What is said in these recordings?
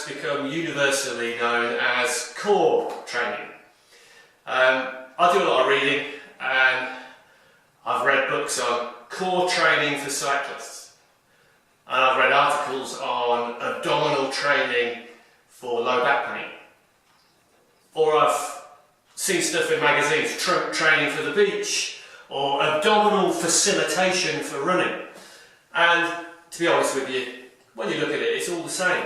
become universally known as core training. I do a lot of reading, and I've read books on core training for cyclists, and I've read articles on abdominal training for low back pain, or I've seen stuff in magazines, trunk training for the beach, or abdominal facilitation for running. And to be honest with you, when you look at it, it's all the same.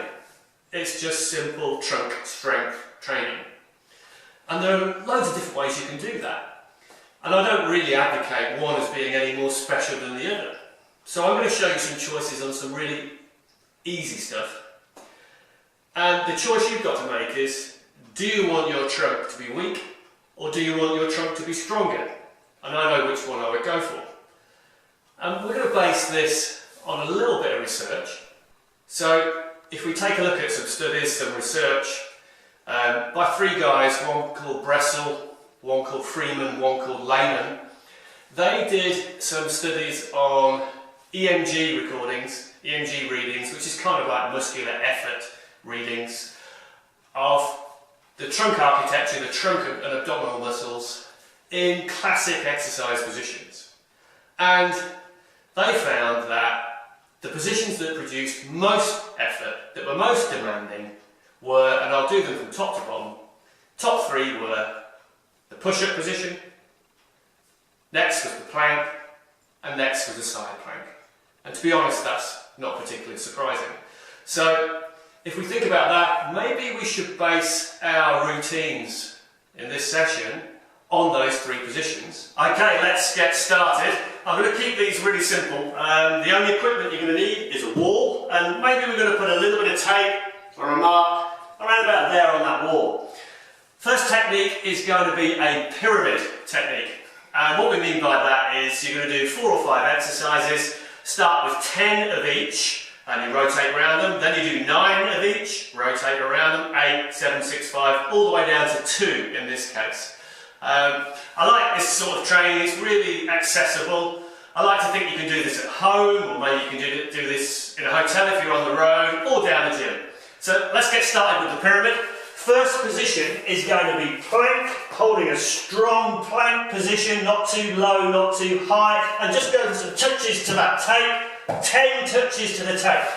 It's just simple trunk strength training. And there are loads of different ways you can do that. And I don't really advocate one as being any more special than the other. So I'm going to show you some choices on some really easy stuff. And the choice you've got to make is, do you want your trunk to be weak, or do you want your trunk to be stronger? And I know which one I would go for. And we're going to base this on a little bit of research. So if we take a look at some studies, some research, by three guys, one called Bressel, one called Freeman, one called Lehman. They did some studies on EMG recordings, EMG readings, which is kind of like muscular effort readings of the trunk architecture, the trunk and abdominal muscles in classic exercise positions. And they found that the positions that produced most effort, that were most demanding, were, and I'll do them from top to bottom, top three were the push-up position, next was the plank, and next was the side plank. And to be honest, that's not particularly surprising. So if we think about that, maybe we should base our routines in this session on those three positions. Okay, let's get started. I'm going to keep these really simple. The only equipment you're going to need is a wall, and maybe we're going to put a little bit of tape or a mark around about there on that wall. First technique is going to be a pyramid technique. And what we mean by that is you're going to do 4 or 5 exercises, start with 10 of each, and you rotate around them, then you do 9 of each, rotate around them, 8, 7, 6, 5, all the way down to 2 in this case. I like this sort of training, it's really accessible. I like to think you can do this at home, or maybe you can do this in a hotel if you're on the road, or down the gym. So let's get started with the pyramid. First position is going to be plank, holding a strong plank position, not too low, not too high, and just go for some touches to that tape, 10 touches to the tape.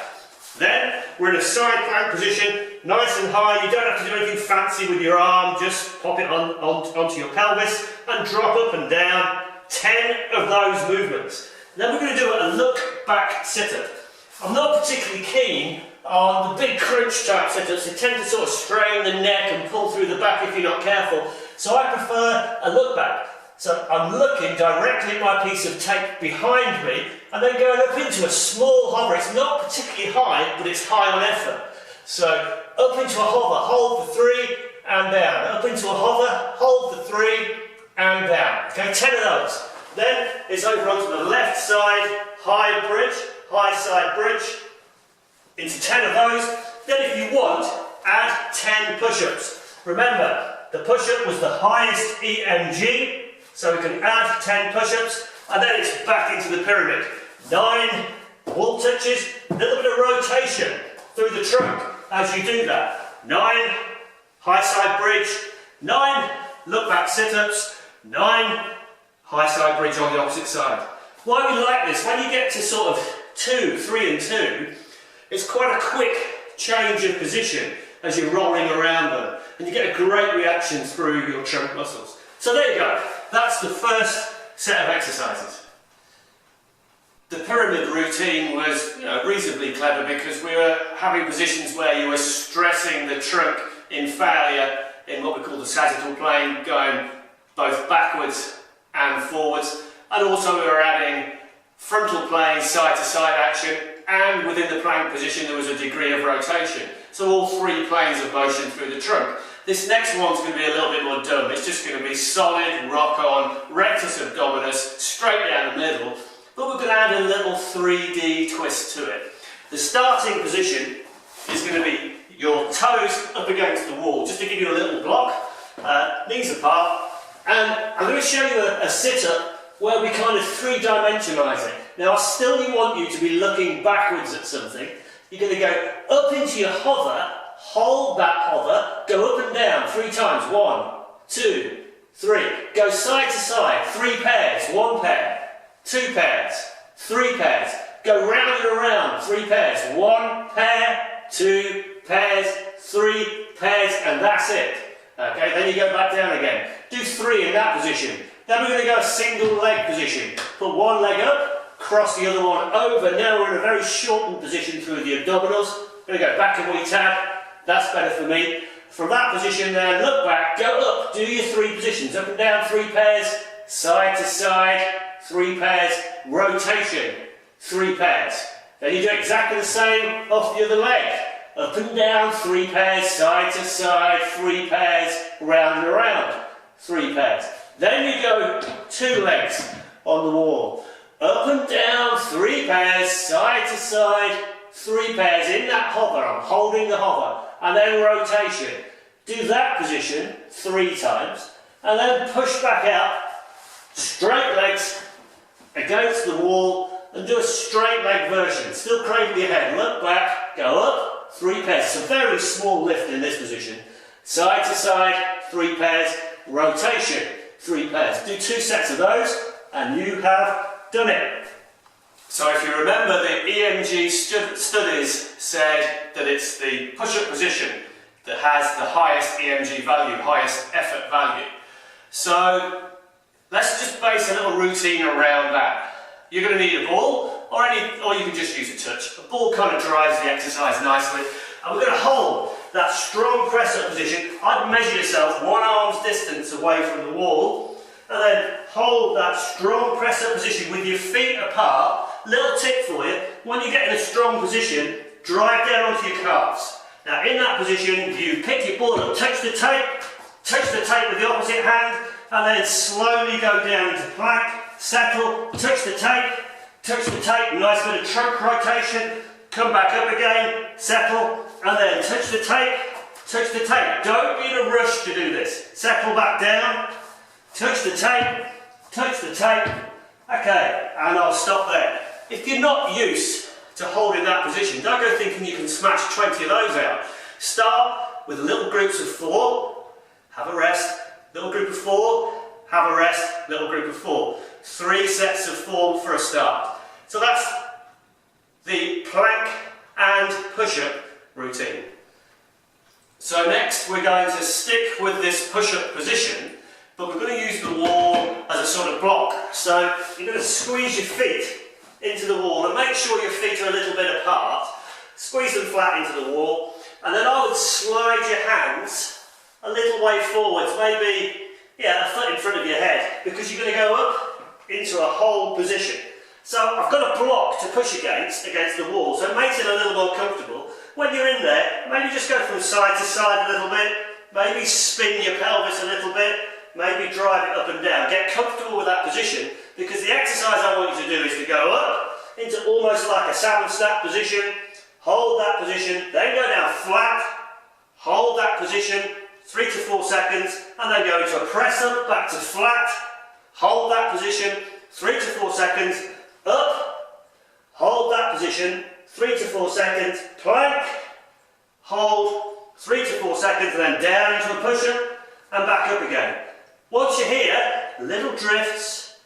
Then we're in a side plank position, nice and high. You don't have to do anything fancy with your arm, just pop it onto your pelvis and drop up and down, 10 of those movements. Then we're going to do a look back sit-up. I'm not particularly keen on the big crunch type sit-ups. They tend to sort of strain the neck and pull through the back if you're not careful. So I prefer a look back. So I'm looking directly at my piece of tape behind me and then going up into a small hover. It's not particularly high, but it's high on effort. So up into a hover, hold for 3 and down. Up into a hover, hold for 3 and down. Okay, 10 of those. Then it's over onto the left side, high bridge, high side bridge, into 10 of those. Then if you want, add 10 push-ups. Remember, the push-up was the highest EMG, so we can add 10 push-ups, and then it's back into the pyramid. 9 wall touches, a little bit of rotation through the trunk as you do that. 9 high side bridge, 9 look back sit-ups, 9 high side bridge on the opposite side. Why we like this, when you get to sort of 2, 3 and 2, it's quite a quick change of position as you're rolling around them, and you get a great reaction through your trunk muscles. So there you go, that's the first set of exercises. The pyramid routine was, reasonably clever because we were having positions where you were stressing the trunk in failure in what we call the sagittal plane, going both backwards and forwards, and also we were adding frontal plane side to side action, and within the plank position there was a degree of rotation. So all 3 planes of motion through the trunk. This next one's going to be a little bit more dumb. It's just going to be solid, rock on, rectus abdominis, straight down the middle, but we're going to add a little 3D twist to it. The starting position is going to be your toes up against the wall, just to give you a little block, knees apart, and I'm going to show you a sit-up where we kind of 3-dimensionalise it. Now I still want you to be looking backwards at something. You're going to go up into your hover, hold that hover, go up and down 3 times, 1, 2, 3, go side to side, 3 pairs, 1 pair, 2 pairs, 3 pairs, go round and around, 3 pairs, 1 pair, 2 pairs, 3 pairs, and that's it. Okay, then you go back down again. Do 3 in that position. Then we're going to go a single leg position. Put one leg up, cross the other one over. Now we're in a very shortened position through the abdominals. We're going to go back and we tab. That's better for me. From that position then, look back, go up, do your 3 positions. Up and down, 3 pairs, side to side, 3 pairs, rotation, 3 pairs. Then you do exactly the same off the other leg. Up and down, 3 pairs, side to side, 3 pairs, round and around, 3 pairs. Then you go 2 legs on the wall. Up and down, 3 pairs, side to side, 3 pairs in that hover. I'm holding the hover. And then rotation. Do that position 3 times. And then push back out, straight legs against the wall, and do a straight leg version. Still cradle your head. Look back, go up, 3 pairs. It's a very small lift in this position. Side to side, 3 pairs, rotation. 3 pairs. Do 2 sets of those and you have done it. So if you remember, the EMG studies said that it's the push-up position that has the highest EMG value, highest effort value. So let's just base a little routine around that. You're going to need a ball or you can just use a touch. A ball kind of drives the exercise nicely. And we're going to hold that strong press-up position. I'd measure yourself 1 arm's distance away from the wall, and then hold that strong press-up position with your feet apart. Little tip for you, when you get in a strong position, drive down onto your calves. Now in that position, you pick your ball up, touch the tape with the opposite hand, and then slowly go down into plank, settle, touch the tape, nice bit of trunk rotation, come back up again, settle, and then touch the tape. Don't be in a rush to do this. Settle back down, touch the tape, okay, and I'll stop there. If you're not used to holding that position, don't go thinking you can smash 20 of those out. Start with little groups of 4, have a rest, little group of 4, have a rest, little group of 4. 3 sets of 4 for a start. So that's the plank and push-up routine. So next we're going to stick with this push-up position, but we're going to use the wall as a sort of block. So you're going to squeeze your feet into the wall and make sure your feet are a little bit apart. Squeeze them flat into the wall, and then I would slide your hands a little way forwards, maybe a foot in front of your head, because you're going to go up into a hold position. So I've got a block to push against the wall, so it makes it a little more comfortable. When you're in there, maybe just go from side to side a little bit, maybe spin your pelvis a little bit, maybe drive it up and down. Get comfortable with that position, because the exercise I want you to do is to go up into almost like a salmon snap position, hold that position, then go down flat, hold that position 3 to 4 seconds, and then go into a press up, back to flat, hold that position 3 to 4 seconds, up, hold that position 3 to 4 seconds, plank, hold 3 to 4 seconds, and then down into a push-up and back up again. Once you're here, little drifts,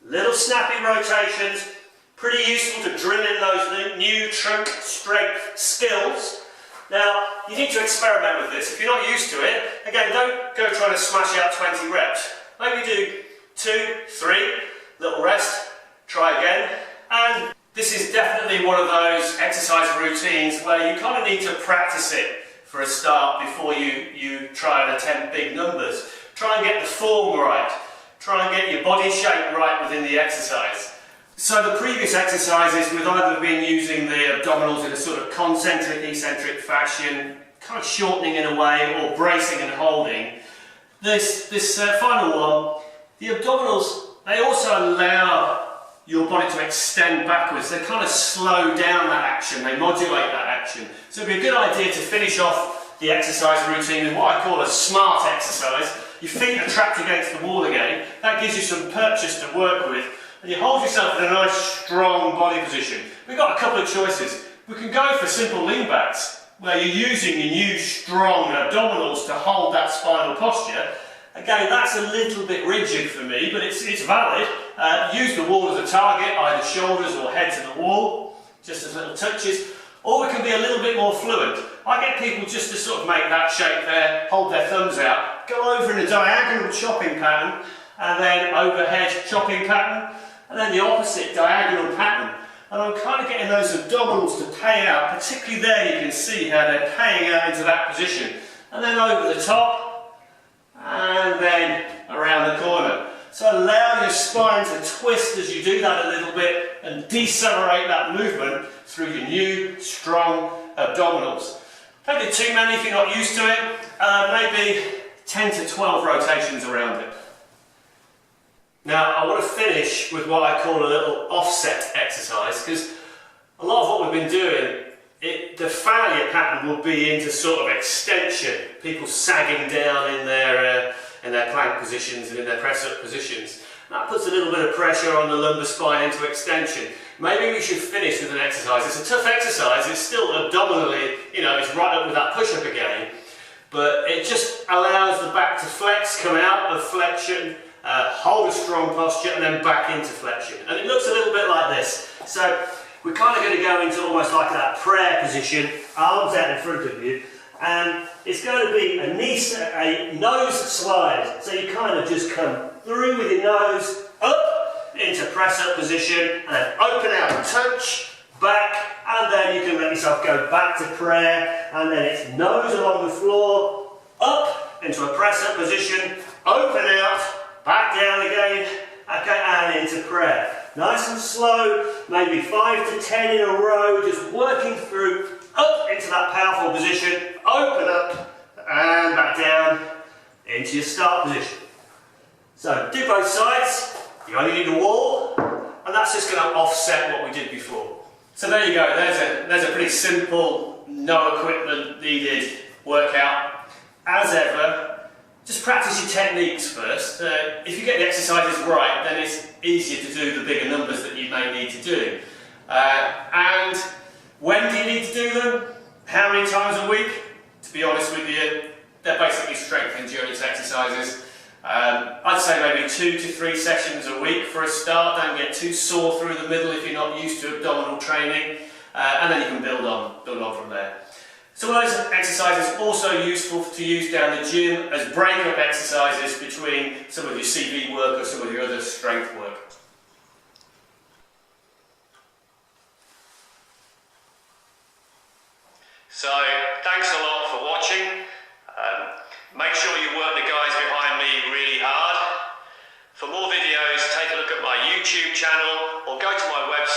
little snappy rotations, pretty useful to drill in those new trunk strength skills. Now, you need to experiment with this. If you're not used to it, again, don't go trying to smash out 20 reps. Maybe do 2, 3, little rest, try again. And this is definitely one of those exercise routines where you kind of need to practice it for a start before you try and attempt big numbers. Try and get the form right. Try and get your body shape right within the exercise. So the previous exercises, we've either been using the abdominals in a sort of concentric, eccentric fashion, kind of shortening in a way, or bracing and holding. This final one, the abdominals, they also allow your body to extend backwards. They kind of slow down that action, they modulate that action. So it'd be a good idea to finish off the exercise routine with what I call a smart exercise. Your feet are trapped against the wall again. That gives you some purchase to work with. And you hold yourself in a nice strong body position. We've got a couple of choices. We can go for simple lean backs. where you're using your new strong abdominals to hold that spinal posture. Again, that's a little bit rigid for me, but it's valid. Use the wall as a target, either shoulders or head to the wall, just as little touches. Or we can be a little bit more fluent. I get people just to sort of make that shape there, hold their thumbs out, go over in a diagonal chopping pattern, and then overhead chopping pattern, and then the opposite diagonal pattern. And I'm kind of getting those abdominals to pay out, particularly there you can see how they're paying out into that position. And then over the top, and then around the corner. So allow your spine to twist as you do that a little bit and decelerate that movement through your new, strong abdominals. Don't do too many if you're not used to it, maybe 10 to 12 rotations around it. Now I want to finish with what I call a little offset exercise, because a lot of what we've been doing, the failure pattern will be into sort of extension, people sagging down in their plank positions and in their press-up positions. That puts a little bit of pressure on the lumbar spine into extension. Maybe we should finish with an exercise. It's a tough exercise, it's still abdominally, it's right up with that push-up again, but it just allows the back to flex, come out of flexion, hold a strong posture and then back into flexion. And it looks a little bit like this. So we're kind of going to go into almost like that prayer position, arms out in front of you, and it's going to be a nose slide. So you kind of just come through with your nose up into press up position and then open out and touch, back, and then you can let yourself go back to prayer, and then it's nose along the floor, up into a press up position, open out, back down again, okay, and into prayer. Nice and slow, maybe 5 to 10 in a row, just working through, up into that powerful position, open up, and back down into your start position. So do both sides, you only need a wall, and that's just going to offset what we did before. So there you go, there's a pretty simple, no equipment needed workout. As ever, just practice your techniques first. If you get the exercises right, then it's easier to do the bigger numbers that you may need to do. And when do you need to do them? How many times a week? To be honest with you, they're basically strength endurance exercises. I'd say maybe 2 to 3 sessions a week for a start. Don't get too sore through the middle if you're not used to abdominal training, and then you can build on from there. Some of those exercises are also useful to use down the gym as break-up exercises between some of your CV work or some of your other strength work. So, thanks a lot for watching. Make sure you work the guys behind me really hard. For more videos, take a look at my YouTube channel or go to my website.